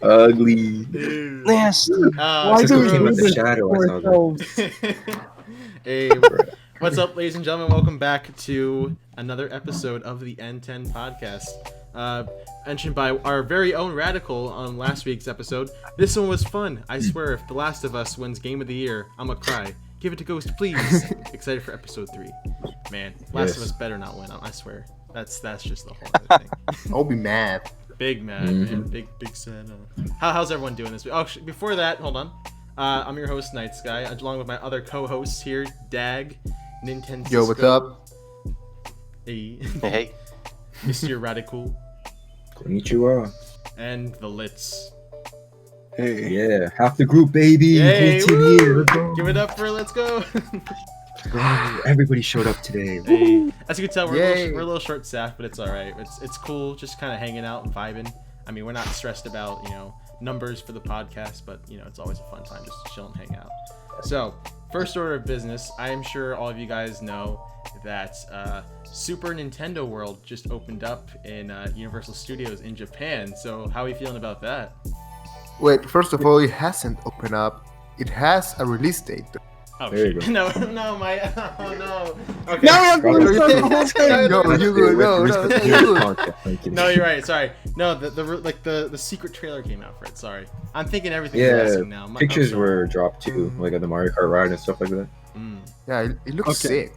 Ugly. Nasty. Why do we came out the shadow? I saw that. Hey, what's up, ladies and gentlemen? Welcome back to another episode of the N10 podcast. Mentioned by our very own Radical on last week's episode. This one was fun. I swear, if The Last of Us wins Game of the Year, I'ma cry. Give it to Ghost, please. Excited for episode 3. Man, Last of Us better not win. I swear. That's just the whole other thing. I'll be mad. Big mad, man. Big sad. How's everyone doing this week? Oh, before that, hold on. I'm your host, Night Sky, along with my other co-hosts here, Dag, N10. Yo, what's up? Hey. Hey. Mr. Radical. Konnichiwa. And the Litz. Hey. Yeah, half the group, baby. Hey, whole team here. Let's go. Give it up for Let's Go. Everybody showed up today. Hey. As you can tell, we're Yay. a little short-staffed, but it's all right. It's cool, just kind of hanging out and vibing. I mean, we're not stressed about, numbers for the podcast, but, it's always a fun time just to chill and hang out. So, first order of business, I am sure all of you guys know that Super Nintendo World just opened up in Universal Studios in Japan. So, how are you feeling about that? Wait, first of all, it hasn't opened up. It has a release date. Oh, there you shit. go. No, oh, no. Okay. No, you're right. Sorry. No, the secret trailer came out for it. Sorry, I'm thinking everything's asking now. Pictures were dropped too, like at the Mario Kart ride and stuff like that. Yeah, it looks sick.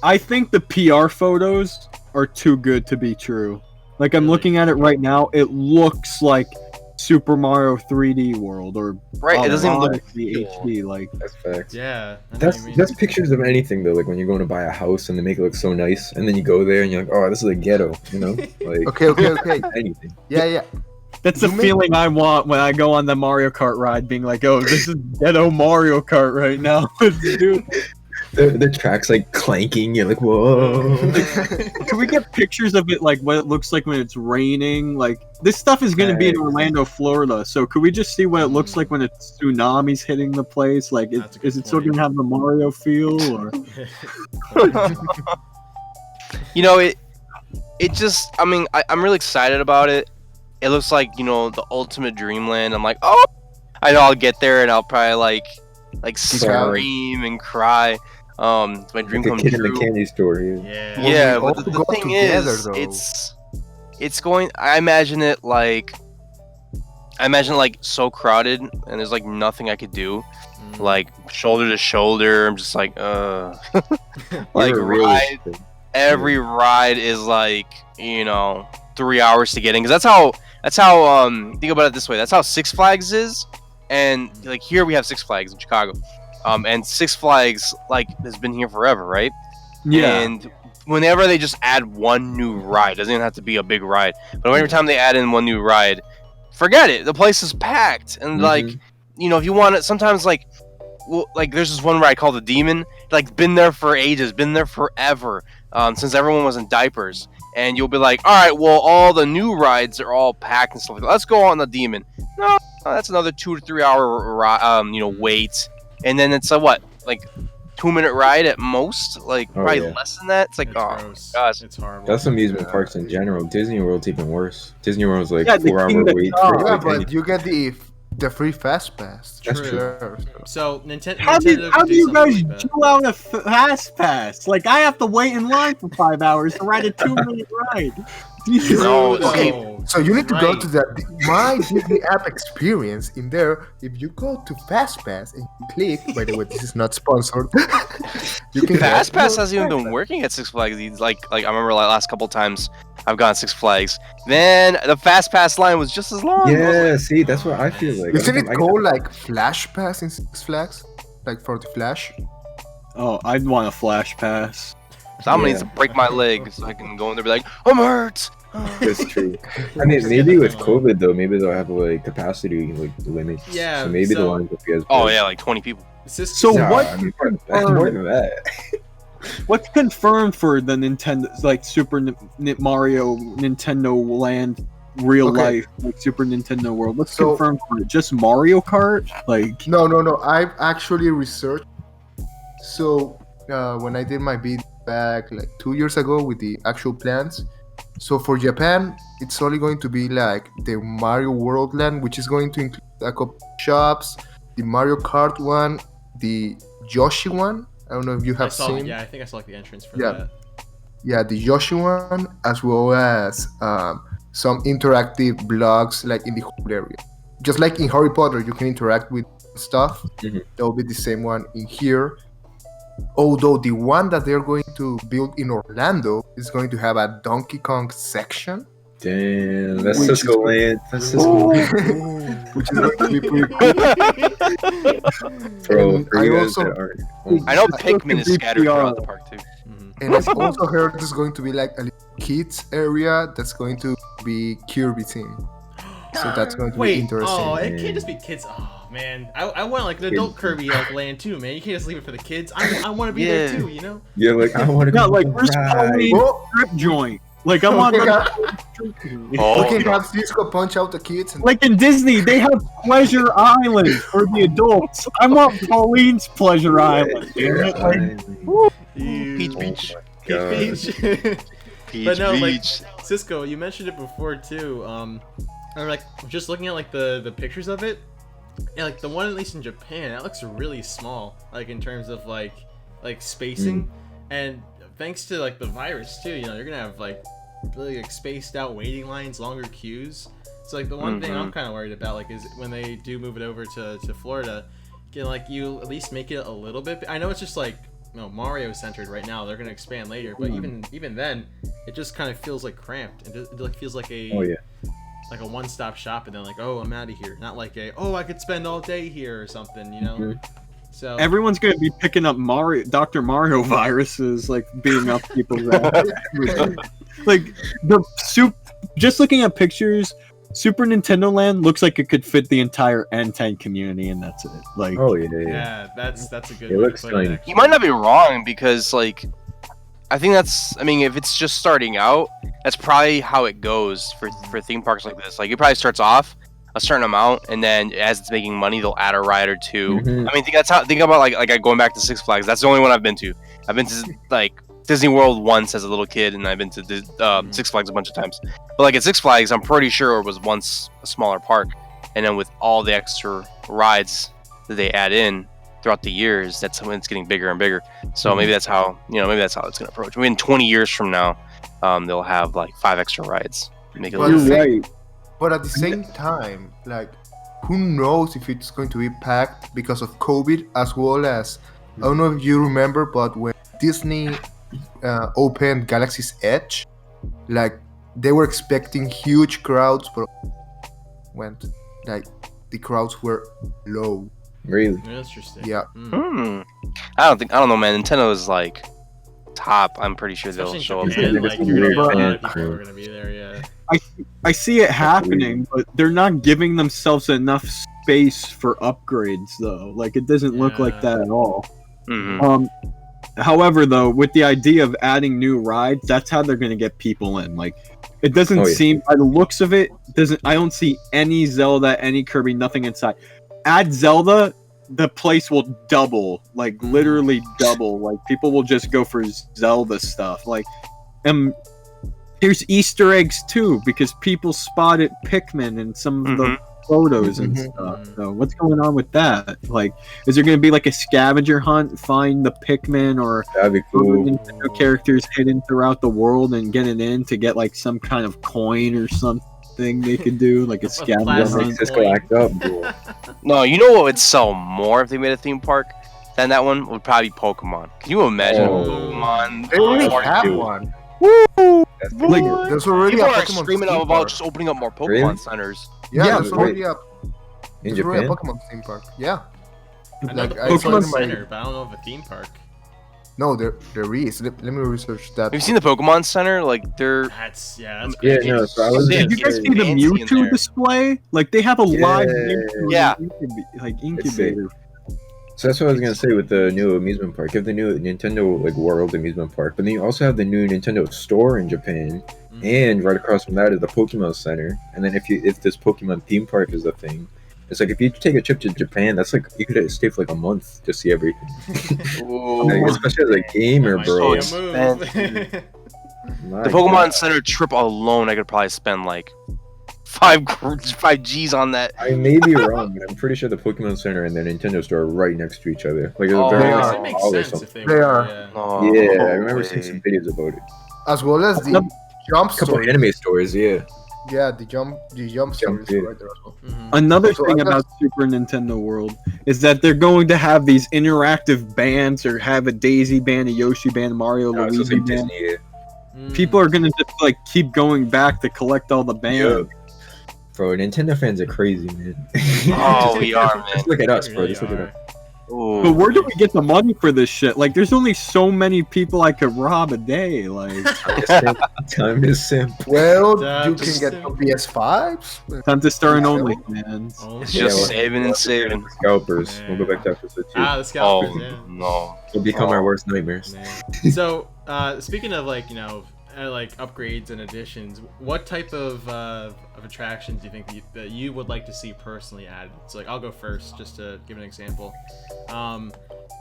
I think the PR photos are too good to be true. Like, I'm looking at it right now, it looks like Super Mario 3D World, or right, it doesn't even look the HD. Like, that's facts. Yeah, that's pictures of anything though. Like when you're going to buy a house and they make it look so nice, and then you go there and you're like, oh, this is a ghetto, Like Okay. anything. Yeah. that's the feeling I want when I go on the Mario Kart ride, being like, oh, this is ghetto Mario Kart right now. Dude. The track's like clanking. You're like, whoa. Can we get pictures of it, like what it looks like when it's raining? Like, this stuff is going to be in Orlando, Florida. So could we just see what it looks like when a tsunami's hitting the place? Like, is it still going to have the Mario feel? Or it just, I mean, I'm really excited about it. It looks like, the ultimate dreamland. I'm like, oh, I know I'll get there and I'll probably like scream and cry. It's my dream come true. Kid in the candy store. Yeah, but the thing is, it's going. I imagine it like so crowded, and there's like nothing I could do, like shoulder to shoulder. I'm just like, like every ride is like 3 hours to get in, because that's how think about it this way. That's how Six Flags is, and like here we have Six Flags in Chicago. And Six Flags has been here forever, right? Yeah. And whenever they just add one new ride, doesn't even have to be a big ride, but every time they add in one new ride, forget it. The place is packed, and if you want it, sometimes like there's this one ride called the Demon, been there for ages, been there forever, since everyone was in diapers, and you'll be like, all right, well, all the new rides are all packed and stuff like that. Let's go on the Demon. No, that's another 2 to 3 hour wait. And then it's a 2-minute ride at most, probably less than that. It's like, gross. Gosh, it's horrible. That's amusement parks in general. Disney World's even worse. Disney World's 4 hour wait. Yeah, but you get the free fast pass. That's true. So Nintendo. How do you guys like chill out a fast pass? Like, I have to wait in line for 5 hours to ride a 2-minute ride. No, okay, so you need to go to my Disney app experience. In there, if you go to FastPass and you click, by the way, this is not sponsored. You can FastPass hasn't even been working at Six Flags. Like I remember last couple times I've gone Six Flags. Then the FastPass line was just as long. Yeah, see, that's what I feel like. Isn't it called Flash Pass in Six Flags? Like for the Flash? Oh, I'd want a Flash Pass. Someone needs to break my leg so I can go in there and be like, I'm hurt. That's true. I mean, maybe with COVID though, maybe they'll have limits. Yeah. So maybe the lines will be as. Oh yeah, like 20 people. So what? I mean, more than that. What's confirmed for the Nintendo, Super Mario Nintendo Land real life, Super Nintendo World? What's confirmed for it? Just Mario Kart? No. I've actually researched. So when I did my bid back 2 years ago with the actual plans, So for Japan, it's only going to be like the Mario World Land, which is going to include a couple shops, the Mario Kart one, the Yoshi one. I don't know if you have seen. Yeah, I think I saw like the entrance for Yeah. that. Yeah, the Yoshi one, as well as some interactive blocks like in the whole area. Just like in Harry Potter, you can interact with stuff. Mhm. That will be the same one in here. Although the one that they're going to build in Orlando is going to have a Donkey Kong section, Damn, that's Which Cisco is- Land. That's Cisco Land. which is going to be pretty cool. Bro, And for I you guys also- that aren't. I know I still Pikmin is can scattered VPR. throughout the park too. Mhm. And I've also heard there's going to be like a little kids area that's going to be Kirby theme. So that's going to be Wait, interesting. oh, it can't just be kids. Oh man, I want like an adult Kirby like land too, man. You can't just leave it for the kids. I want to be there Yeah. too, you know. You're like, I want to Yeah, go like on a where's ride. Pauline Oh, strip joint? Like I'm on. we Oh, can have Cisco punch out the kids. And Like in Disney, they have Pleasure Island for the adults. I want Pauline's Pleasure Island. Damn it. Like, Peach Beach. God. Peach. Peach But no, like- Beach. Cisco, you mentioned it before too. I'm like just looking at like the pictures of it, and like the one at least in Japan, that looks really small, like in terms of like spacing, and thanks to like the virus too, you know, you're gonna have like really like spaced out waiting lines, longer queues. So like the one thing I'm kind of worried about like is when they do move it over to Florida, can like you at least make it a little bit. I know it's just like Mario centered right now. They're gonna expand later, but even then, it just kind of feels like cramped. It like feels like a Oh yeah. like a one-stop shop, and then like, oh, I'm out of here. Not like I could spend all day here or something, you know. Mhm. So everyone's gonna be picking up Dr. Mario viruses, like beating up people's ass. Like the just looking at pictures, Super Nintendo Land looks like it could fit the entire N10 community, and that's it. Like, Oh yeah. yeah, that's a good. It way to looks put tiny. actually. You might not be wrong because like I think that's I mean if it's just starting out, that's probably how it goes for theme parks like this. Like it probably starts off a certain amount and then as it's making money they'll add a ride or two. Mhm. I mean think about like going back to Six Flags. That's the only one I've been to. I've been to like Disney World once as a little kid and I've been to Six Flags a bunch of times. But like at Six Flags I'm pretty sure it was once a smaller park and then with all the extra rides that they add in throughout the years, that's when it's getting bigger and bigger. So maybe that's how it's gonna approach. Maybe in 20 years from now, they'll have like 5 extra rides. Make it Well, you're look right. But at the same time, like, who knows if it's going to be packed because of COVID, as well as, I don't know if you remember, but when Disney opened Galaxy's Edge, like, they were expecting huge crowds, but went, like, the crowds were low. Really? Interesting. Yeah. I don't know, man. Nintendo is like top. I'm pretty sure Especially they'll in show up. Japan, They're like just you're gonna weird get a lot of fans, people who yeah. are gonna be there. Yeah. I see it happening, but they're not giving themselves enough space for upgrades, though. Like it doesn't look like that at all. Mhm. However, though, with the idea of adding new rides, that's how they're gonna get people in. Like, it doesn't Oh, yeah. seem, by the looks of it, I don't see any Zelda, any Kirby, nothing inside. Add Zelda, the place will double, like literally double. Like people will just go for Zelda stuff. Like, here's Easter eggs too, because people spotted Pikmin in some of the photos and Mhm. stuff. So what's going on with that? Like, is there going to be like a scavenger hunt, find the Pikmin or That'd be other cool. Nintendo characters hidden throughout the world and get it in to get like some kind of coin or something they could do, like a scavenger plastic Make hunt? Cisco act up. Bro. No, you know what would sell more if they made a theme park than that one would probably be Pokemon. Can you imagine Oh. Pokemon? They already park? have dude. one. That's the Like, deal. There's already People a are Pokemon screaming theme about park. just opening up more Pokemon Really? centers. Yeah, Yeah, there's wait. already a In there's already a Japan? Pokemon theme park. Yeah. I know Like, the I Pokemon saw it in my- Center, but I don't know of a theme park. No, there is. Let me research that. Have you seen the Pokemon Center? Like they're That's Yeah, crazy. no, so I was Did Did you guys It's see the fancy in Mewtwo there. display? Like they have a live Yeah. Mewtwo Yeah. incubator. So that's what I was gonna say with the new amusement park. You have the new Nintendo like World amusement park, but then you also have the new Nintendo store in Japan, Mhm. and right across from that is the Pokemon Center. And then if this Pokemon theme park is a thing, it's like if you take a trip to Japan, that's like you could stay for like a month to see everything. Ooh. Like, especially as a gamer, Might bro. be a move. I'm The Pokemon Center trip alone, I could probably spend like five G's on that. I may be wrong, but I'm pretty sure the Pokemon Center and the Nintendo store are right next to each other. Like, Oh, very yeah. It makes small or sense something. if they They were. are. Yeah. Oh, Yeah, I remember seeing some videos about it. As well as the jump A couple store. anime stores, yeah. Yeah, the jump store is yeah. right there as well. Mhm. Another So thing I guess- about Super Nintendo World is that they're going to have these interactive bands, or have a Daisy band, a Yoshi band, Mario, No, it's just Luigi like band. Disney, yeah. Mm. People are gonna just like keep going back to collect all the bands. Bro, Nintendo fans are crazy, man. Oh, we are, man. Just look at us, They bro. really Just look at are. us. Ooh. But where do we get the money for this shit? Like, there's only so many people I could rob a day. Like, Time is simp. Well, That you can just- get some PS5s. time to start an OnlyFans. Oh, It's yeah. just well, saving and saving. Scalpers. We'll go back to episode 2. Ah, the scalpers. Oh, Yeah. no. It'll become our worst nightmares. Man. So, speaking of like like upgrades and additions, what type of attractions do you think that you would like to see personally added? So like I'll go first just to give an example.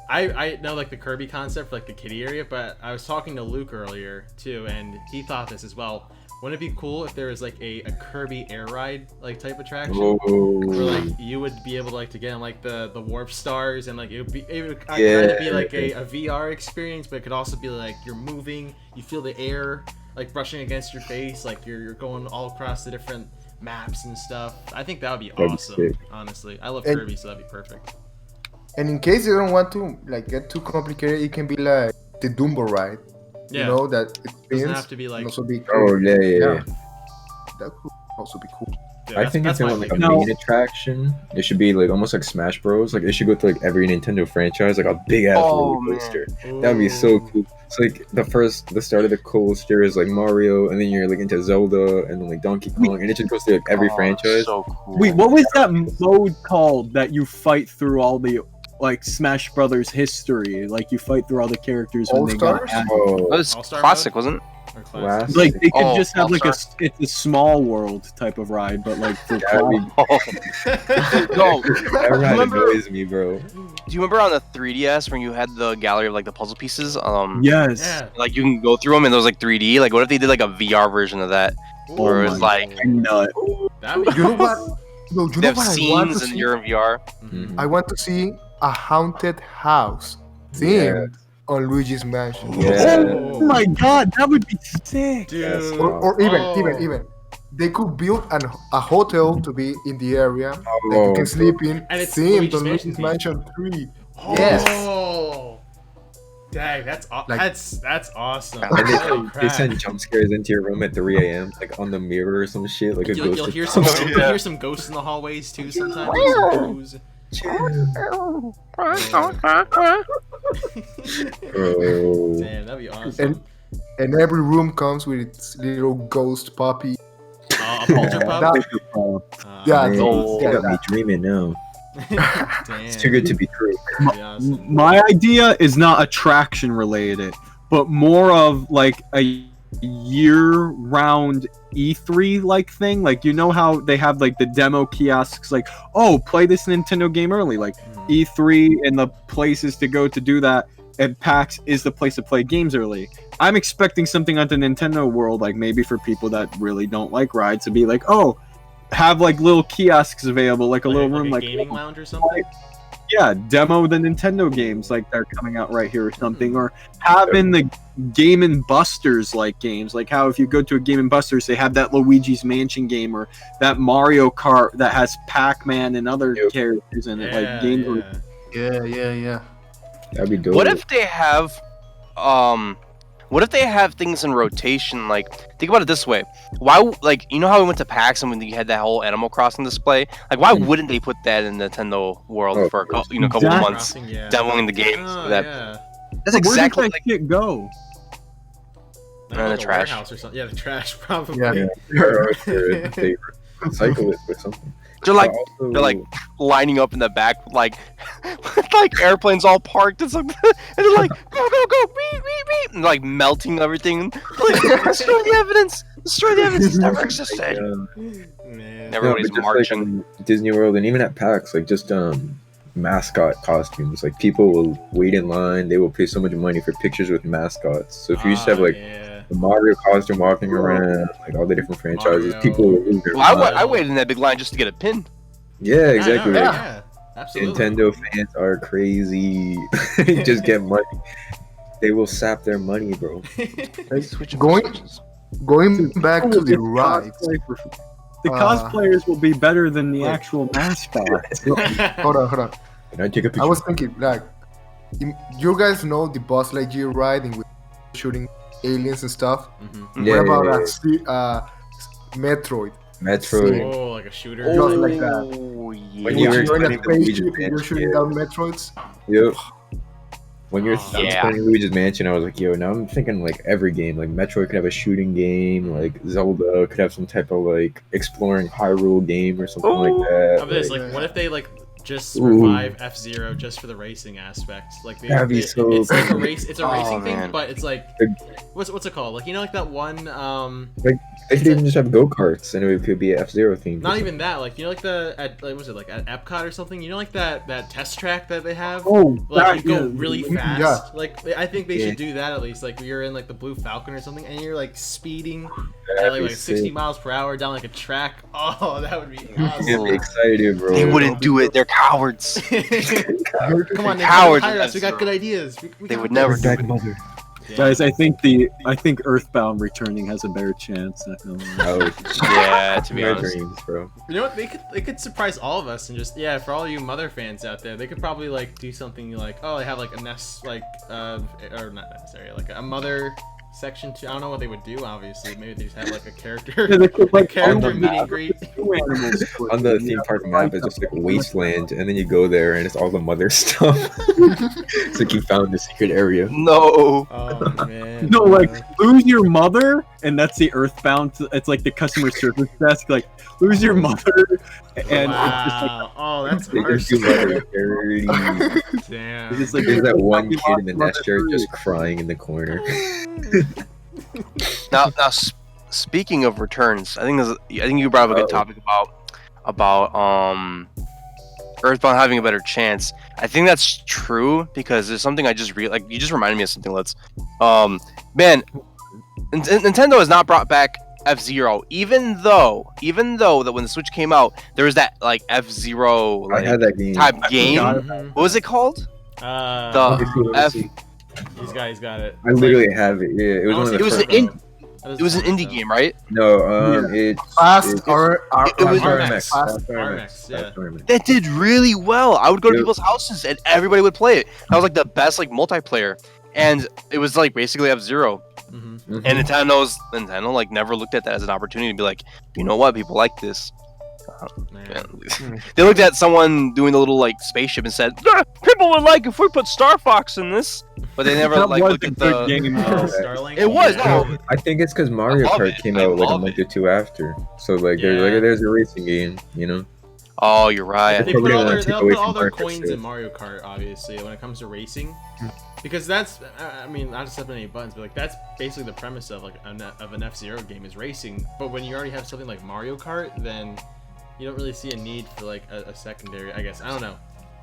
I know like the Kirby concept for like the kiddie area, but I was talking to Luke earlier too, and he thought this as well. Wouldn't it be cool if there was like a Kirby air ride like type attraction? Where Oh, like you would be able to like to get on like the warp stars, and like it would kind of be like a VR experience, but it could also be like you're moving, you feel the air like brushing against your face, like you're going all across the different maps and stuff. I think that would be That'd be awesome. sick. Honestly, I love And- Kirby, so that'd be perfect. And in case you don't want to like get too complicated, it can be like the Dumbo ride. Yeah, You know that it doesn't spins. have to be like. and also be oh yeah, yeah. Yeah. That could also be cool. Yeah, I think if they my want like a thing. main attraction, it should be like almost like Smash Bros. Like it should go to like every Nintendo franchise, like a big ass Oh, roller coaster. Ooh. That'd be so cool. It's like the start of the coaster is like Mario, and then you're like into Zelda, and then like Donkey Kong, and it just goes to like every Oh, franchise. So cool. Wait, what was that mode called that you fight through all the like Smash Brothers history? Like you fight through all the characters when they got All-Stars? added. Oh, That was All-Star classic, wasn't it? Or classic. Classic. Like they could Oh, just have like All-Star. it's a small world type of ride, but like for that'd be, No. that ride Remember- annoys me, bro. Do you remember on the 3DS when you had the gallery of like the puzzle pieces? yes. Yeah. Like you can go through them and those like 3D. Like what if they did like a VR version of that? Where it's my like Nut. That'd be You know what? No, you they know have what I want to scenes and see? you're in VR. Mhm. I want to see a haunted house themed on Luigi's Mansion. Yeah. Oh my god, that would be sick. Dude. Or even, Oh. even, they could build a hotel to be in the area that you Oh, can sleep in, And it's themed Luigi's on Luigi's Mansion Mansion 3. Oh. Yes. Dang, that's Like- that's awesome. And Holy they crap. send jump scares into your room at 3 a.m. like on the mirror or some shit. Like a You'll, ghost. you'll is- hear some Oh, you'll yeah. hear some ghosts in the hallways too sometimes. Some crows. Bro. Damn, that'd be awesome. And every room comes with its little ghost puppy. A polter pup. That- Yeah, Man, Oh. you got me dreaming now. Damn. It's too good to be true. That'd be awesome. My idea is not attraction related, but more of like a year-round E3 like thing. Like you know how they have like the demo kiosks, like oh play this Nintendo game early. Like E3 and the places to go to do that. And PAX is the place to play games early. I'm expecting something on the Nintendo World, like maybe for people that really don't like rides, to be like, oh, have like little kiosks available, like a little room, a like gaming lounge or something. yeah, demo the Nintendo games like they're coming out right here or something, or having the Game and Busters like games, like how if you go to a Game and Busters, they have that Luigi's Mansion game or that Mario Kart that has Pac-Man and other Yep. characters in it, Yeah, like games. where- Yeah. That'd be dope. What if they have things in rotation? Like, think about it this way: why, like, you know how we went to PAX and when you had that whole Animal Crossing display? Like, why wouldn't they put that in Nintendo World Oh, for a couple of Exactly. months, Crossing, yeah. demoing the games? Oh, That yeah. that's Where exactly did like that shit go? I don't know, the like a trash. warehouse or something. Yeah, the trash probably. Yeah. They cycle it with something. they're like Also- they're like lining up in the back, like with like airplanes all parked and stuff, and they're like go go go, beep beep beep, and like melting everything. Like, destroy the evidence. Destroy the evidence. It's never existed. Man. No, Everybody's but just marching. Like in Disney World and even at PAX, like just mascot costumes. Like people will wait in line. They will pay so much money for pictures with mascots. So if you used to have like the Mario costume walking around, like all the different franchises. Mario. People will lose their Well, mind. I waited in that big line just to get a pin. Yeah, exactly. Yeah, like, yeah, absolutely. Nintendo fans are crazy. Just get money. They will sap their money, bro. Switch Going back to the ride. The cosplayers will be better than the actual mascots. Hold on. Can I take a picture? I was thinking, like, you guys know the Buzz Lightyear ride in which shooting aliens and stuff. Mhm. Yeah, What yeah, about Metroid? Metroid. Oh, like a shooter. Just like that. Oh, yeah. When You're were in a explaining the Luigi's spaceship and you're Mansion, shooting yeah. down Metroids. Yep. When you're Oh, yeah. explaining Luigi's Mansion, I was like, yo, now I'm thinking like every game. Like Metroid could have a shooting game, like Zelda could have some type of like exploring Hyrule game or something like that. How about this? Like, Like, what if they like just Ooh. revive F-Zero just for the racing aspect? Like, That'd be so it's like a cool. race. It's a Oh, racing man. thing, but it's like what's it called? Like, you know, like that one. they could even just have go karts, and it could be F-Zero themed. Not even that. Like, you know, like what was it, like at Epcot or something? You know, like that test track that they have. Oh, Like, that, you go yeah. really fast. Yeah. Like, I think they Yeah. should do that at least. Like, you're in like the Blue Falcon or something, and you're like speeding That'd at be like 60 sick. miles per hour down like a track. Oh, that would be awesome. Get me excited, bro. They wouldn't do it. They're cowards. Come on, Cowards hire with us. We got F-Zero. good ideas. We They got would this. never do it. Yeah. Guys, I think Earthbound returning has a better chance. I feel like. Oh, Yeah, to be my honest. dreams, bro. You know what? They could surprise all of us and just for all you Mother fans out there, they could probably like do something like, oh, they have like a nest or not necessarily like a Mother section too. I don't know what they would do. Obviously, maybe they just have like a character Yeah, they could, like, character on the meet and map. greet. Two animals On the theme park map, it's just like wasteland, and then you go there, and it's all the mother stuff. It's like you found the secret area. No. Oh man. No, like lose your mother, and that's the Earthbound. It's like the customer service desk, like lose your mother, and it's just like Wow. Oh, that's They harsh. just do mother dirty. Damn. it's just like There's that one kid in the Mother nest shirt three. just crying in the corner. Now, speaking of returns, I think you brought up a good topic about Earthbound having a better chance. I think that's true because there's something I just like. You just reminded me of something. Man, Nintendo has not brought back F-Zero, even though that when the Switch came out, there was that like F-Zero I had that game. type game. Mhm. What was it called? Uh, Let me see, let me F- see. he's got it. I literally have it. Yeah, it was one of the It was first an ones. It was an indie game, right? No, it's Fast or It was RMX. Fast RMX, yeah. RMX. That did really well. I would go to Yep. people's houses and everybody would play it. That was like the best like multiplayer, and it was like basically F-Zero. Mhm. Mhm. And Nintendo like never looked at that as an opportunity to be like, you know what, people like this. Man. They looked at someone doing the little like spaceship and said, "Ah, people would like if we put Star Fox in this," but they never that like was looked a at good the. game. Starlink. It was, Yeah. no. I think it's because Mario love Kart it. came I out like a love month it. or two after. So like Yeah. there's a racing game, you know. Oh, you're right. They Probably put all gonna their, take they'll away put all from their Mario Kart coins too. in Mario Kart, obviously, when it comes to racing. Because that's, I mean, not to step on any buttons, but like that's basically the premise of like an F-Zero game is racing. But when you already have something like Mario Kart, then you don't really see a need for like a secondary. I guess I don't know.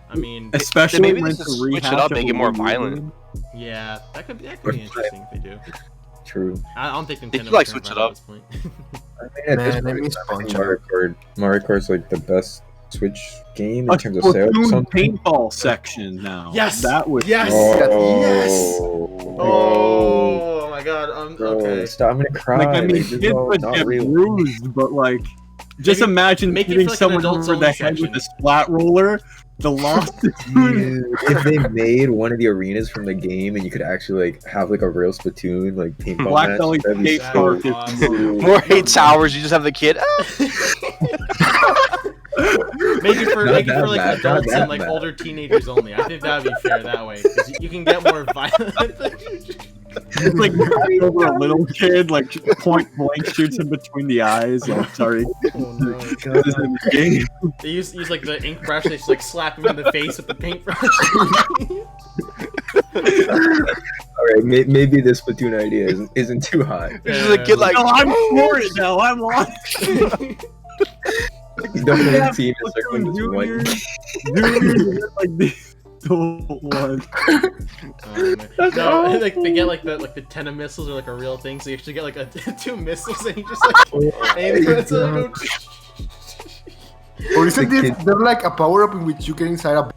I mean, Especially maybe when they should it's a switch it rehash up, of make a it more Wii U violent. game. yeah, that could be interesting if they do. True. I don't think Nintendo They should, would like, turn switch it around up. at this point. I think at this Man, I point, miss I think SpongeBob. Mario Kart's like the best Switch game A in terms of sales. Splatoon Something. paintball section now. Yes! that was Yes! Oh, Oh my god. bro, Okay. stop! I'm gonna cry. Like, I mean, this is kids all would not get real. bruised, but like, just Maybe- imagine make it hitting for, like, an someone adults over the only head with section. a splat roller. The loss. Dude, if they made one of the arenas from the game and you could actually like have like a real Splatoon like paintball Black match, Belly that'd be skate so park is awesome. More 8 towers. You just have the kid. Make it for Not like that bad, not adults that and like bad. older teenagers only. I think that would be fair that way because you can get more violent. It's like grabbing over a little kid, like point blank shoots him between the eyes. Like, sorry, Oh no! this is a game. They use like the ink brush. They just like slap him in the face with the paintbrush. All right, maybe this Splatoon idea isn't too high. There's just a kid like, No, I'm for it now. I'm on. The whole team is like Splatoon this one. juniors, like adult one. No, like they get like the 10 of missiles are like a real thing, so you actually get like 2 missiles and you just like aim them and so they go. Or isn't this they're like a power up in which you get inside a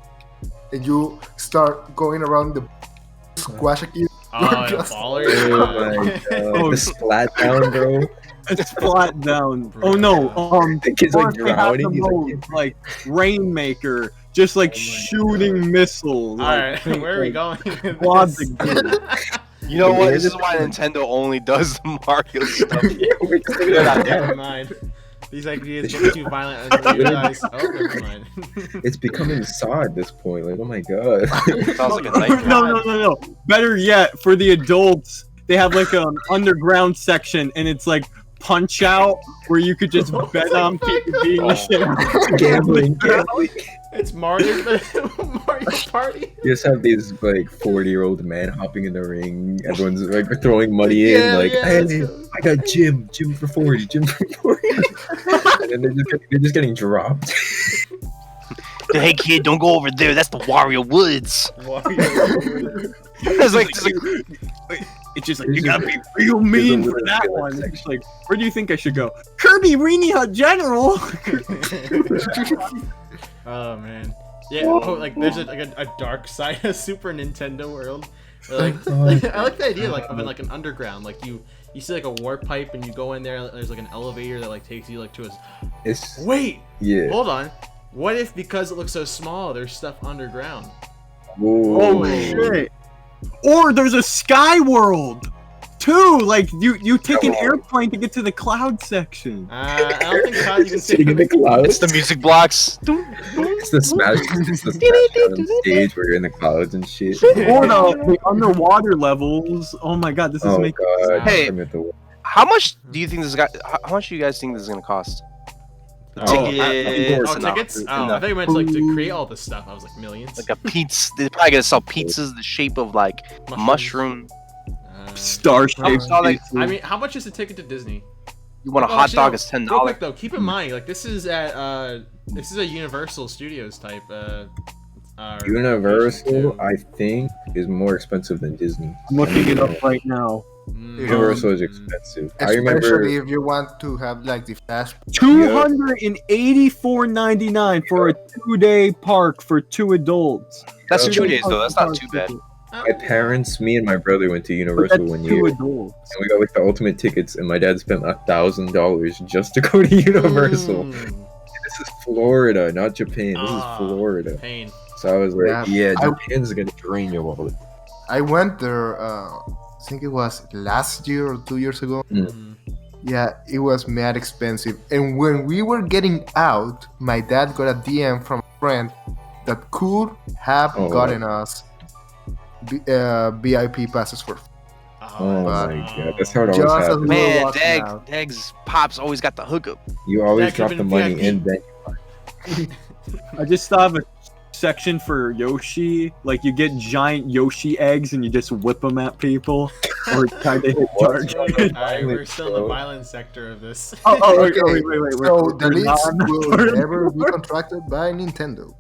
and you start going around the squash a kid? Oh, and a baller. Oh my god. The splat down, bro. It's flat down. Oh no. The kid's like they have the drowning. He's mode, like Rainmaker, just like shooting missiles. Alright, like, where are we going? with quads this? again. You know what? This is why Nintendo only does the Mario stuff. Never mind. These ideas get too violent and you realize, oh, never mind. It's becoming Saw at this point. Like, oh my god. Sounds like a nightmare. No. Better yet, for the adults, they have like an underground section, and it's like Punch Out, where you could just bet on people beating the shit out. Gambling. It's Mario Party. You just have these like 40-year-old men hopping in the ring. Everyone's like throwing money in. Like, hey, I got Jim for 40, Jim for 40. And then they're just getting dropped. Hey kid, don't go over there. That's the Wario Woods. It's just like You gotta be real mean for that one. It's like, where do you think I should go? Kirby Weenie Hut General. Oh man, yeah. Oh, like there's a dark side of Super Nintendo World. Like I like the idea like of like an underground. Like you see like a warp pipe and you go in there. There's like an elevator that like takes you like to a. Wait. Yeah. Hold on. What if because it looks so small, there's stuff underground? Whoa. Oh shit. Or there's a Sky World too. Like you take an airplane to get to the cloud section. I don't think cloud you can Sitting in the clouds. It's the music blocks. It's the Smash on stage where you're in the clouds and shit. Or the underwater levels. Oh my god, this is making. God. Hey, how much do you think this guy? How much do you guys think this is gonna cost? Tickets? Oh, I thought you meant to create all this stuff. I was like millions. Like a pizza. They're probably gonna sell pizzas the shape of like mushroom. Starship. I mean, how much is the ticket to Disney? You want a hot dog? It's $10. Real quick though, keep in mind, like this is at this is a Universal Studios type. Universal, I think, is more expensive than Disney. I'm looking it up right now. Universal is expensive. I Especially remember if you want to have like the fast. $284.99 for a 2-day park for 2 adults. That's 2 days though. That's not too bad. my parents, me and my brother went to Universal one year. And we got like the ultimate tickets, and my dad spent $1,000 just to go to Universal. This is Florida, not Japan. This is Florida. Pain. So I was like, yeah, Japan's gonna drain your wallet. I went there, I think it was last year or 2 years ago. Yeah, it was mad expensive. And when we were getting out, my dad got a DM from a friend that could have gotten us VIP passes for. Oh my god, that's how it always happens. Man, Dag's Pops always got the hookup. You always drop the money in, then I just have a section for Yoshi. Like, you get giant Yoshi eggs and you just whip them at people. Or kind of hit target. Alright, we're still in the violent sector of this. Wait. So the leads will never be contracted by Nintendo.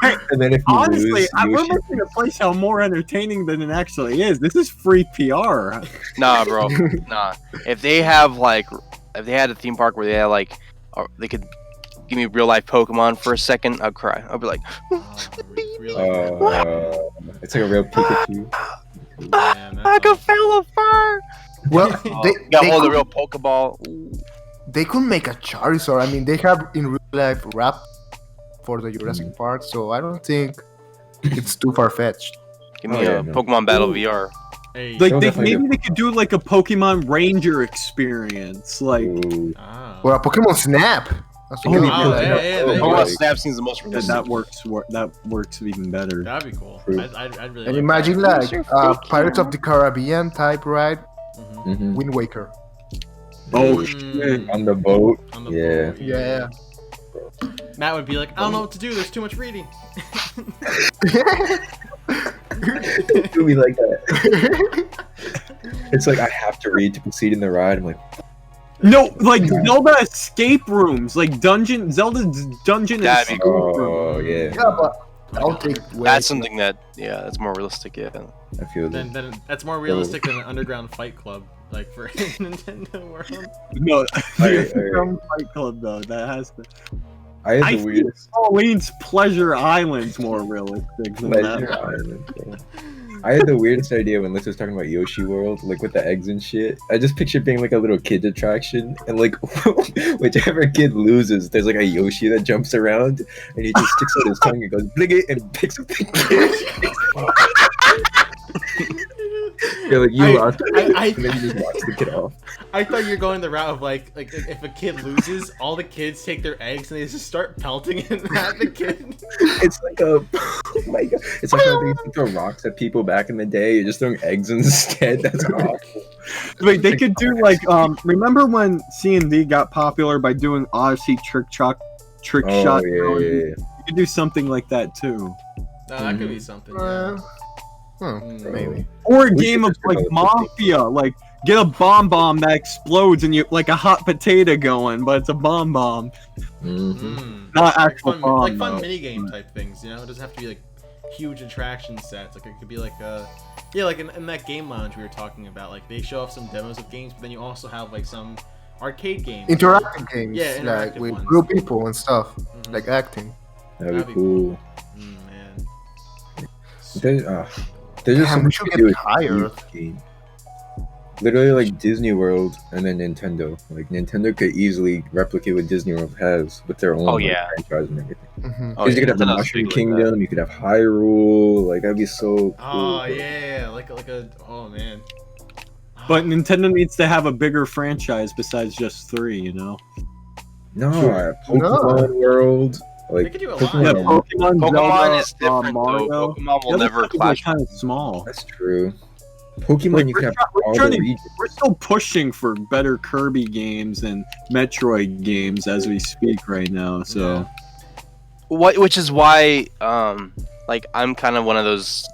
And then if you honestly, we're making the play sound more entertaining than it actually is. This is free PR. Nah, bro. Nah. If they had a theme park where they had like, or they could give me real life Pokemon for a second, I'd cry. I'd be like, it's like a real Pikachu. I could feel a fur. Well, they got the real Pokeball. They could make a Charizard. I mean, they have in real life rap for the Jurassic Park, so I don't think it's too far fetched. Give me a Pokemon Battle VR. Hey. Like maybe they could do like a Pokemon Ranger experience, like or a Pokemon Snap. Pokemon Snap seems the most realistic. That works even better. That'd be cool. I'd really. And imagine like Pirates of the Caribbean type ride, Wind Waker. Oh shit! On the boat. Yeah. Matt would be like, I don't know what to do. There's too much reading. Don't do me like that. It's like I have to read to proceed in the ride. I'm like, no, like Zelda escape rooms, like Zelda's dungeon escape room. yeah. Yeah, but I'll take. That's something that's more realistic. Yeah. I feel that. Then that's more realistic than an underground fight club, like for Nintendo World. No, Alright. Fight Club though. That has to. I had I the think weirdest Pauline's Pleasure Island's more realistic than Pleasure that. Island. Bro. I had the weirdest idea when Liz was talking about Yoshi World, like with the eggs and shit. I just pictured being like a little kid attraction, and like whichever kid loses, there's like a Yoshi that jumps around, and he just sticks out his tongue and goes blig it and picks up the kid. You're like, you lost, and then you just watch the kid off. I thought you were going the route of like if a kid loses, all the kids take their eggs and they just start pelting it at the kid. It's like oh my god, it's like how they used to throw rocks at people back in the day. You're just throwing eggs instead. That's awful. Wait, they could do like remember when C&D got popular by doing Odyssey trick shot? Yeah. You could do something like that too. No, that could be something. Yeah. Maybe. Or a game of like Mafia, like get a bomb that explodes and you like a hot potato going, but it's a bomb. Not actual fun, bomb. like fun though. mini game type things, you know. It doesn't have to be like huge attraction sets. Like it could be like like in that game lounge we were talking about. Like they show off some demos of games, but then you also have like some arcade games, Interactive games, Yeah, like interactive with ones. real people and stuff, like acting. That'd be cool. Man. There's just Damn, something we should to get do with hired. game. Literally like Disney World and then Nintendo. Like Nintendo could easily replicate what Disney World has with their own franchise and everything. Mm-hmm. Because you could have the Mushroom Kingdom, you could have Hyrule. Like that'd be so cool. Oh yeah, like a oh man. But Nintendo needs to have a bigger franchise besides just 3, you know? No, Pokemon World. They Like could do a lot. Yeah, Pokemon. Pokemon Zelda, is different Mario. though. Pokemon will never clash. Kind of small. That's true. Pokemon, Like, you could have all trying the to- regions. We're still pushing for better Kirby games and Metroid games as we speak right now. So Which is why, like I'm kind of one of those.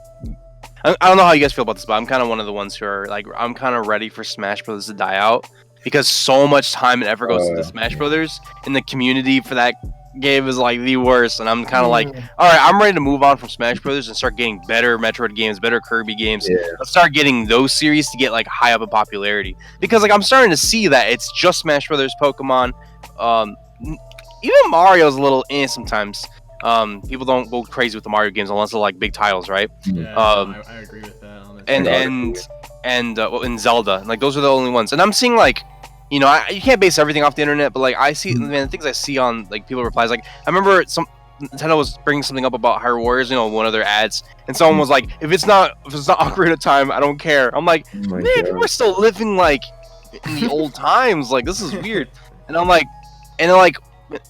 I don't know how you guys feel about this, but I'm kind of one of the ones who are like, I'm kind of ready for Smash Brothers to die out because so much time and effort goes into Smash Brothers, and the community for that game is like the worst. And I'm kind of like, all right, I'm ready to move on from Smash Brothers and start getting better Metroid games, better Kirby games. Yeah. Let's start getting those series to get like high up in popularity because like I'm starting to see that it's just Smash Brothers, Pokemon, even Mario's a little sometimes. People don't go crazy with the Mario games unless they're like big titles, right? Yeah, I agree with that. Honestly. And Zelda, like those are the only ones. And I'm seeing like, you know, you can't base everything off the internet, but like I see, man, the things I see on like people replies. Like I remember Nintendo was bringing something up about Hyrule Warriors, you know, one of their ads, and someone was like, if it's not Ocarina of Time, I don't care. I'm like, man, people are still living like in the old times. Like this is weird. And I'm like, and then like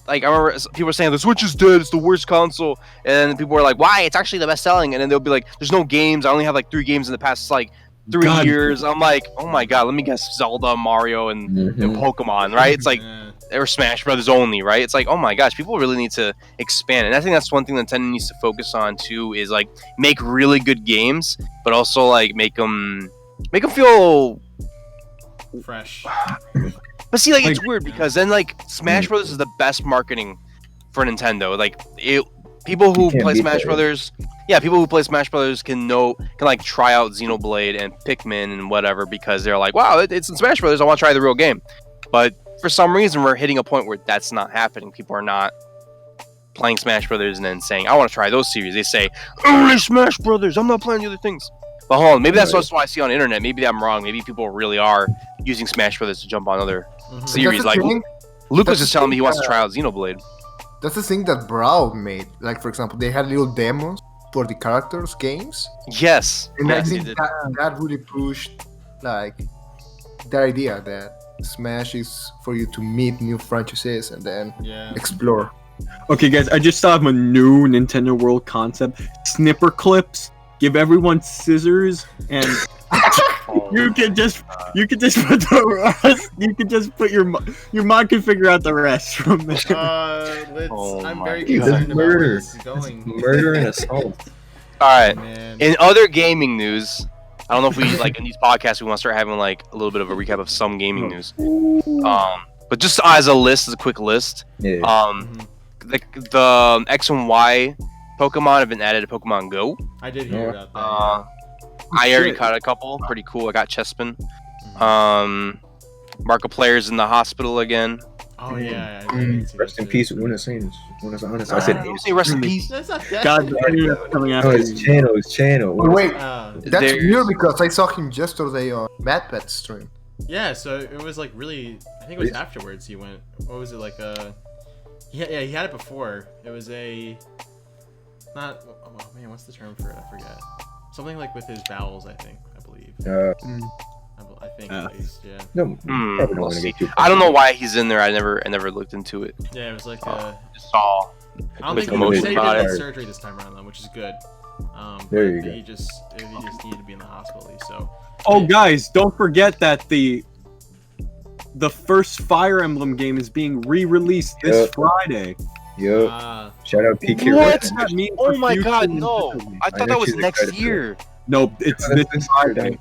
I remember people were saying the Switch is dead, it's the worst console, and then people were like, why? It's actually the best selling. And then they'll be like, there's no games. I only have like 3 games in the past like 3 years. I'm like, oh my god, let me guess, Zelda, Mario, and Pokemon, right? It's like they were Smash Brothers only, right? It's like, oh my gosh, people really need to expand, and I think that's one thing that Nintendo needs to focus on too, is like make really good games, but also like make them feel fresh. But see, like it's weird because then like Smash Brothers is the best marketing for Nintendo. Like people who play Smash Brothers, people who play Smash Brothers can like try out Xenoblade and Pikmin and whatever because they're like, wow, it's in Smash Brothers, I want to try the real game. But for some reason, we're hitting a point where that's not happening. People are not playing Smash Brothers and then saying, I want to try those series. They say, only Smash Brothers, I'm not playing the other things. But hold on, maybe that's what I see on the internet. Maybe I'm wrong. Maybe people really are using Smash Brothers to jump on other series. Like Luke was just telling me he wants to try out Xenoblade. That's the thing that Brawl made. Like, for example, they had little demos for the characters' games. Yes. And yes, I think that really pushed, like, the idea that Smash is for you to meet new franchises and then explore. Okay, guys, I just thought of a new Nintendo World concept. Snipper clips. Give everyone scissors and you can just put the rest. You can just put your mom can figure out the rest from there. I'm very concerned about where this is going. Murder and assault. All right. In other gaming news, I don't know if we like in these podcasts we want to start having like a little bit of a recap of some gaming news. But just as a quick list. The X and Y Pokemon have been added to Pokemon Go. I did hear about that. I already caught a couple. Pretty cool. I got Chespin. Markiplier's in the hospital again. Oh yeah. Rest in peace, Una Saints. I said say rest in peace. That's not that. God, coming no, after it's channel. Oh, wait, There's- that's weird because I saw him yesterday on MadPet's stream. Yeah, so it was like really. I think it was afterwards he went. What was it like? Yeah, he had it before. It was a. Not. Oh man, what's the term for it? I forget. Something like with his bowels, I believe. I think at least, yeah. No, probably We'll not see. gonna get I don't know why he's in there. I never looked into it. Yeah, it was like Just saw. I don't with think the he motion said he about did it. surgery this time around though, which is good. There but you go. He just needed to be in the hospital. So. Oh, guys, don't forget that the first Fire Emblem game is being re-released this Friday. Yo, shout out PK. What? What does that mean Oh for my future god, no! Nintendo? I thought know that was she's next excited for year. No, it's this Friday.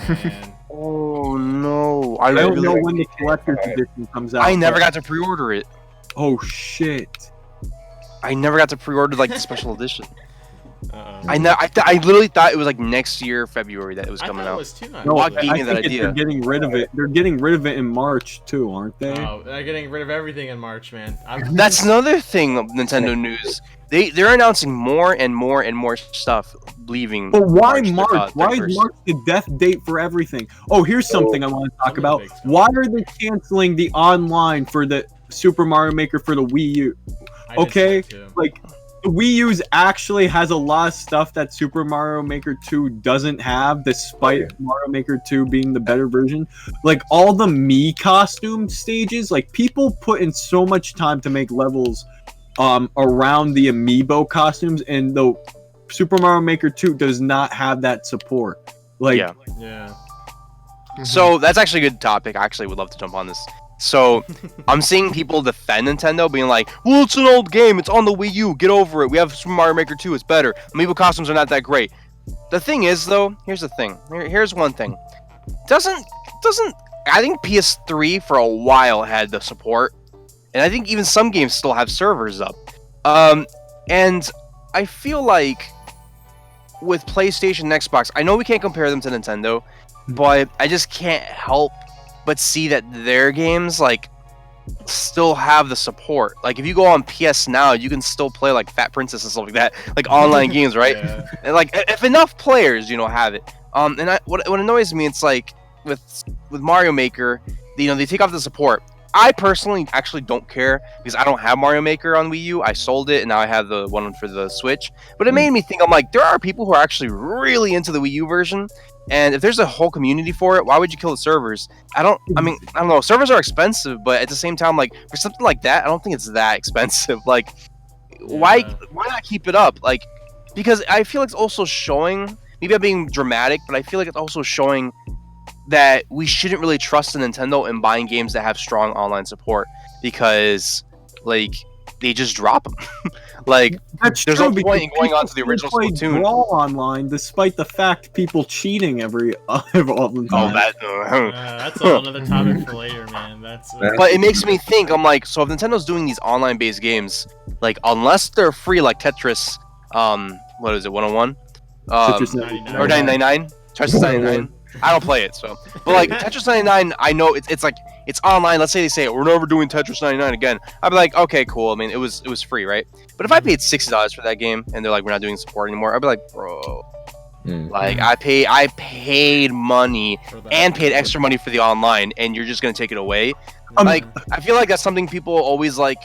Man. Oh no! I don't know really- when the collector's edition comes out. I never got to pre-order it. Oh shit! I never got to pre-order like the special edition. Uh-oh. I literally thought it was like next year February that it was I coming thought it out. was too. No, What I gave me that think idea? they're getting rid of it. They're getting rid of it in March too, aren't they? Oh, they're getting rid of everything in March, man. That's another thing of Nintendo news. They're announcing more and more and more stuff leaving. But why March, March? Why is 31st. March the death date for everything? Oh, here's something I want to talk Something about. big's coming. Why are they canceling the online for the Super Mario Maker for the Wii U? I did see Okay, that too. like the Wii U's actually has a lot of stuff that Super Mario Maker 2 doesn't have, despite Mario Maker 2 being the better version. Like all the Mii costume stages, like people put in so much time to make levels around the amiibo costumes, and the Super Mario Maker 2 does not have that support. Like, Yeah. Yeah. So that's actually a good topic. I actually would love to jump on this. So I'm seeing people defend Nintendo, being like, "Well, it's an old game. It's on the Wii U. Get over it. We have Super Mario Maker 2. It's better. Amiibo costumes are not that great." The thing is, though, here's the thing. Here's one thing. Doesn't I think PS3 for a while had the support, and I think even some games still have servers up. And I feel like with PlayStation and Xbox, I know we can't compare them to Nintendo, but I just can't help but see that their games like still have the support. Like if you go on PS Now, you can still play like Fat Princess and stuff like that, like online games, right? Yeah. And like if enough players, have it. And what annoys me, it's like with Mario Maker, they take off the support. I personally actually don't care because I don't have Mario Maker on Wii U. I sold it and now I have the one for the Switch. But it made me think, I'm like, there are people who are actually really into the Wii U version. And if there's a whole community for it, why would you kill the servers? I don't know. Servers are expensive, but at the same time, like for something like that, I don't think it's that expensive. Like, why not keep it up? Like, because I feel like it's also showing, maybe I'm being dramatic, but I feel like it's also showing that we shouldn't really trust the Nintendo in buying games that have strong online support because, like, they just drop them. Like, that's there's true, no point in going because on to the people original play Splatoon. Brawl online, despite the fact people cheating all the time. That's another topic for later, man. That's. But it makes me think, I'm like, so if Nintendo's doing these online-based games, like, unless they're free, like Tetris, what is it, 101? Tetris 99. Or 999? Tetris 99? I don't play it, so. But, like, Tetris 99, I know it's like, it's online. Let's say they say, we're never doing Tetris 99 again. I'd be like, okay, cool. I mean, it was free, right? But if I paid $60 for that game, and they're like, we're not doing support anymore, I'd be like, bro. Like, I paid money and paid extra money for the online, and you're just gonna take it away. Like, I feel like that's something people always like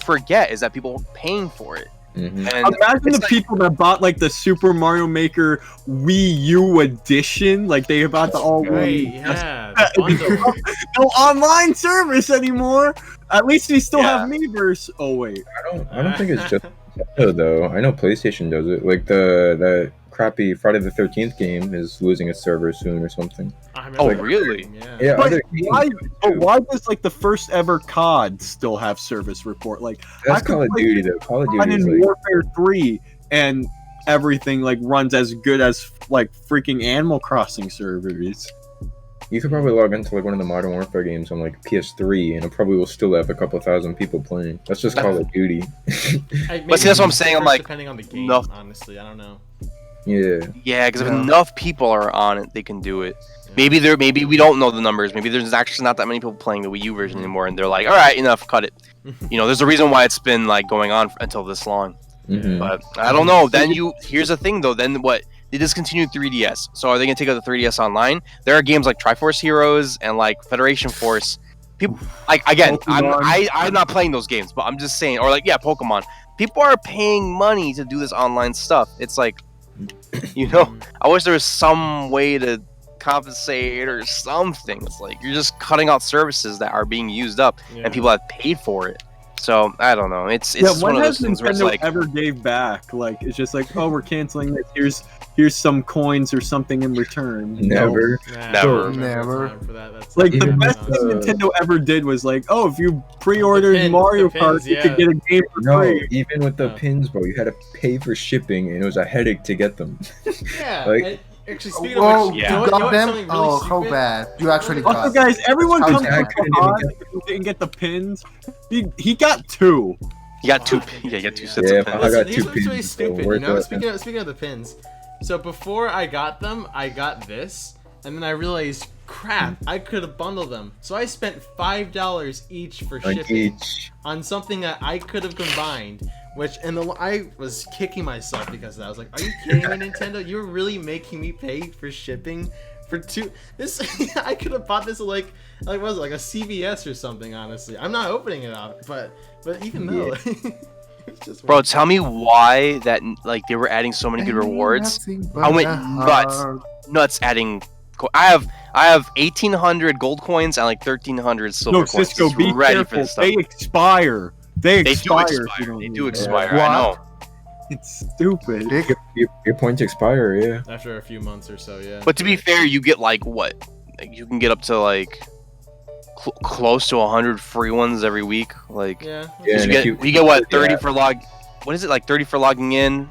forget, is that people are paying for it. Mm-hmm. And imagine the like, people that bought like the Super Mario Maker Wii U edition, like they bought the all Great, yeah. the bundle. no online service anymore. At least we still have Miiverse. Oh wait, I don't think it's just Nintendo though. I know PlayStation does it. Like the crappy Friday the 13th game is losing its server soon or something. Oh, really? Yeah. but other why does like the first ever COD still have service report? Like That's I could Call of play Duty though. Call of Modern Duty is like Warfare 3 and everything like runs as good as like freaking Animal Crossing servers. You could probably log into like one of the Modern Warfare games on like PS3, and it probably will still have a couple thousand people playing. That's just Call of Duty. But see, that's what I'm saying. I'm like, depending on the game, no. honestly, I don't know. Yeah. Yeah, because if enough people are on it, they can do it. Yeah. Maybe we don't know the numbers. Maybe there's actually not that many people playing the Wii U version anymore, and they're like, all right, enough, cut it. There's a reason why it's been like going on until this long. Mm-hmm. But I don't know. Then here's the thing though. Then what? They discontinued 3DS. So are they gonna take out the 3DS online? There are games like Triforce Heroes and like Federation Force. People like again. I'm not playing those games, but I'm just saying. Or like Pokemon. People are paying money to do this online stuff. It's like, I wish there was some way to compensate or something. It's like you're just cutting out services that are being used up and people have paid for it. So I don't know. It's one of those things where it's like ever gave back. Like it's just like, oh, we're canceling this. Here's some coins or something in return. Never. Never. Like the best thing Nintendo ever did was like, oh, if you pre-ordered Mario Kart, you could get a game for free. Even with the pins, bro, you had to pay for shipping, and it was a headache to get them. Yeah. Actually, speaking of which, you got them? Really how bad? You actually got also, guys, everyone comes to the didn't get the pins. He got 2. He got 2. Yeah, he got 2 sets of pins. I got 2 pins. Really really stupid. Speaking of the pins, so before I got them, I got this, and then I realized, crap, I could have bundled them. So I spent $5 each for shipping on something that I could have combined. I was kicking myself because of that. I was like, are you kidding me, Nintendo? You're really making me pay for shipping for 2? This I could have bought this like what was it, like a CVS or something, honestly. I'm not opening it up, but even though Bro, tell me why that like they were adding so many good rewards. I went nuts adding I have 1,800 gold coins and like 1,300 silver coins. No, Cisco, be careful. They expire. They do expire. I know. It's stupid. Your points expire, yeah. After a few months or so, yeah. But to be fair, you get like what? Like, you can get up to like close to 100 free ones every week. Like, you get what 30 for log. What is it like 30 for logging in?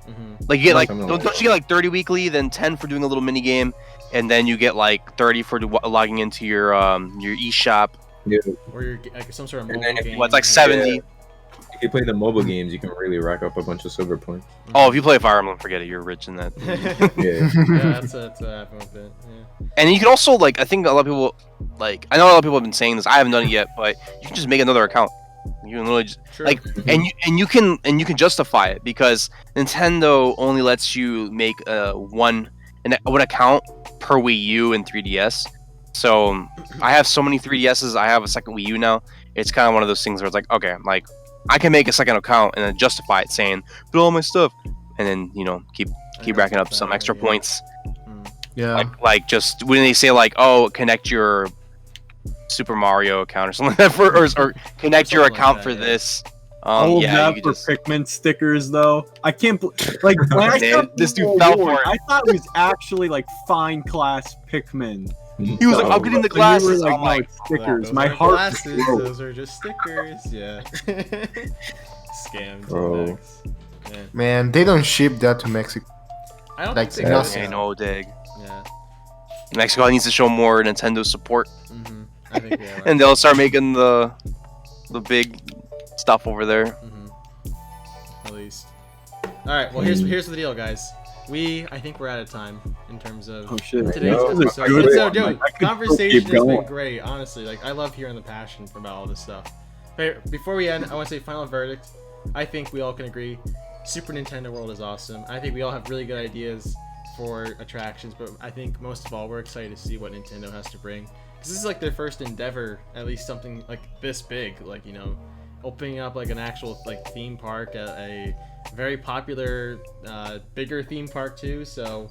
Mm-hmm. Like you get like don't you get like 30 weekly, then 10 for doing a little mini game, and then you get like 30 for logging into your eShop. Yeah. Or your like some sort of mobile game. It's like 70. Yeah. If you play the mobile games, you can really rack up a bunch of silver points. Oh, if you play Fire Emblem, forget it. You're rich in that. Yeah, that's what happened with it. Yeah. And you can also like, I think a lot of people like, I know a lot of people have been saying this. I haven't done it yet, but you can just make another account. You can literally just like, and you can justify it because Nintendo only lets you make one account per Wii U and 3DS. So I have so many 3DSs. I have a second Wii U now. It's kind of one of those things where it's like, okay, like I can make a second account and then justify it, saying put all my stuff, and then keep racking up some extra points. Yeah. Like just when they say like, oh, connect your Super Mario account or something like that, or connect your account for this. All of that for Pikmin stickers, though. I can't like when I saw this dude fell for it. I thought it was actually like fine class Pikmin. He was like, "I'm getting the glasses." Like, I'm like, stickers. My heart. Glasses. Those are just stickers. Yeah. Scammed. Bro. Yeah. Man, they don't ship that to Mexico. I don't Like, think I know, dig. Yeah. Mexico needs to show more Nintendo support, I think right. and they'll start making the big stuff over there. At least. All right. Well, here's the deal, guys. I think we're out of time in terms of today's episode. So, dude, conversation has been great, honestly. Like, I love hearing the passion about all this stuff. But before we end, I want to say final verdict. I think we all can agree, Super Nintendo World is awesome. I think we all have really good ideas for attractions, but I think most of all, we're excited to see what Nintendo has to bring. Because this is like their first endeavor, at least something like this big, like, opening up like an actual like theme park at a very popular bigger theme park too. So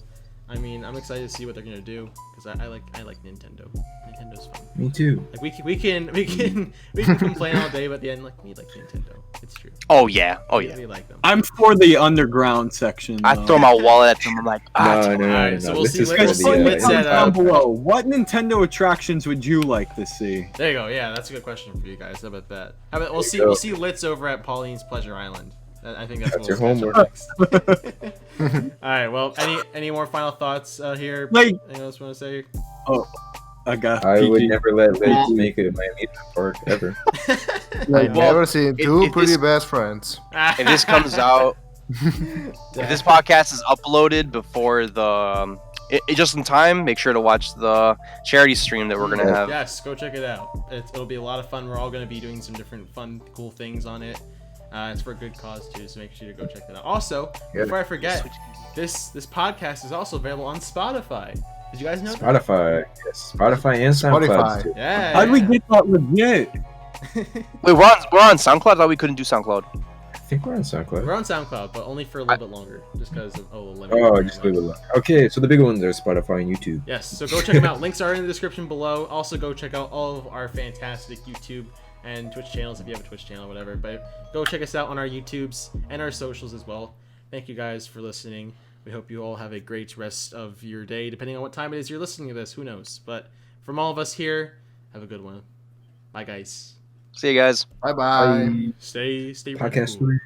I mean, I'm excited to see what they're gonna do because I like Nintendo. Nintendo's fun. Me too. Like we can complain all day, but at the end, like, we like Nintendo. It's true. Oh yeah. We like them. I'm for the underground section. I throw my wallet at them. I'm like, no. So we'll see. Down below. What Nintendo attractions would you like to see? There you go. Yeah, that's a good question for you guys. How about that? We'll see Litz over at Pauline's Pleasure Island. I think that's your homework. All right. Well, any more final thoughts here? Like, anything else you want to say? Oh, I would never let Liz make it my amusement park ever. I've never seen two pretty best friends. If this comes out, if this podcast is uploaded before the, just in time, make sure to watch the charity stream that we're gonna have. Yes, go check it out. It'll be a lot of fun. We're all gonna be doing some different fun, cool things on it. It's for a good cause too, so make sure to go check that out. Also, before I forget, this podcast is also available on Spotify. Did you guys know Spotify, that? yes, Spotify and SoundCloud too. Yeah. How'd we get that legit? Wait, we're on SoundCloud? I thought we couldn't do SoundCloud. I think we're on SoundCloud. We're on SoundCloud, but only for a little bit longer, just because of just a little bit longer. Okay, so the big ones are Spotify and YouTube. Yes, so go check them out. Links are in the description below. Also, go check out all of our fantastic YouTube and Twitch channels if you have a Twitch channel, whatever. But go check us out on our YouTubes and our socials as well. Thank you guys for listening. We hope you all have a great rest of your day, depending on what time it is you're listening to this. Who knows? But from all of us here, have a good one. Bye, guys. See you guys. Bye-bye. Stay Podcast cool.